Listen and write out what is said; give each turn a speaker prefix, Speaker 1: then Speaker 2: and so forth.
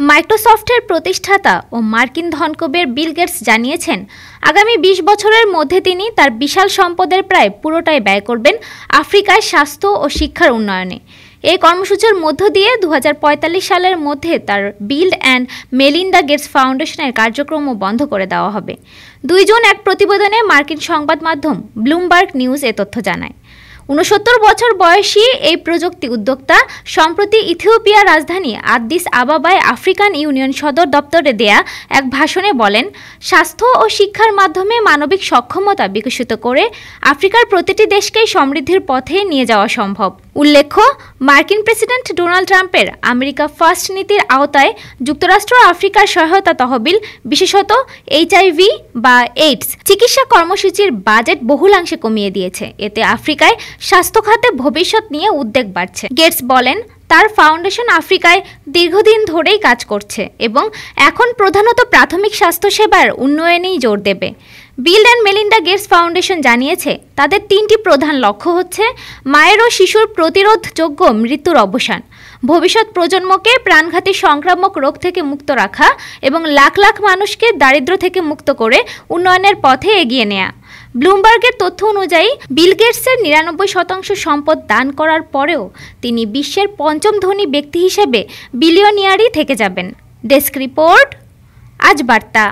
Speaker 1: মাইক্রোসফটের প্রতিষ্ঠাতা ও মার্কিন ধনকুবের বিল গেটস জানিয়েছেন, আগামী ২০ বছরের মধ্যে তিনি তার বিশাল সম্পদের প্রায় পুরোটাই ব্যয় করবেন আফ্রিকায় স্বাস্থ্য ও শিক্ষার উন্নয়নে। এই কর্মসূচির মধ্য দিয়ে ২০৪৫ সালের মধ্যে তার বিল অ্যান্ড মেলিন্ডা গেটস ফাউন্ডেশনের কার্যক্রমও বন্ধ করে দেওয়া হবে। ২ জুন এক প্রতিবেদনে মার্কিন সংবাদ মাধ্যম ব্লুমবার্গ নিউজ এ তথ্য জানায়। ৬৯ বছর বয়সী এই প্রযুক্তি উদ্যোক্তা সম্প্রতি ইথিওপিয়ার রাজধানী আদ্দিস আবাবায় আফ্রিকান ইউনিয়ন সদর দপ্তরে দেয়া এক ভাষণে বলেন, স্বাস্থ্য ও শিক্ষার মাধ্যমে মানবিক সক্ষমতা বিকশিত করে আফ্রিকার প্রতিটি দেশকেই সমৃদ্ধির পথে নিয়ে যাওয়া সম্ভব। উল্লেখ্য, মার্কিন প্রেসিডেন্ট ডোনাল্ড ট্রাম্পের আমেরিকা ফার্স্ট নীতির আওতায় যুক্তরাষ্ট্র আফ্রিকার সহায়তা তহবিল, বিশেষত এইচআইভি বা এইডস চিকিৎসা কর্মসূচির বাজেট বহুলাংশে কমিয়ে দিয়েছে। এতে আফ্রিকায় স্বাস্থ্য খাতে ভবিষ্যৎ নিয়ে উদ্বেগ বাড়ছে। গেটস বলেন, তার ফাউন্ডেশন আফ্রিকায় দীর্ঘদিন ধরেই কাজ করছে এবং এখন প্রধানত প্রাথমিক স্বাস্থ্যসেবার উন্নয়নেই জোর দেবে। Bill and Melinda Gates foundation জানিয়েছে, তাদের ৩টি প্রধান লক্ষ্য হচ্ছে মায়ের ও শিশুর প্রতিরোধযোগ্য মৃত্যুর অবসান, ভবিষ্যৎ প্রজন্মকে প্রাণঘাতী সংক্রামক রোগ থেকে মুক্ত রাখা এবং লাখ লাখ মানুষকে দারিদ্র্য থেকে মুক্ত করে উন্নয়নের পথে এগিয়ে নেওয়া। ব্লুমবার্গের তথ্য অনুযায়ী বিল গেটসের ৯৯% সম্পদ দান করার পরেও তিনি বিশ্বের ৫ম ধনী ব্যক্তি হিসেবে বিলিয়নিয়ারই থেকে যাবেন। ডেস্ক রিপোর্ট, আজ বার্তা।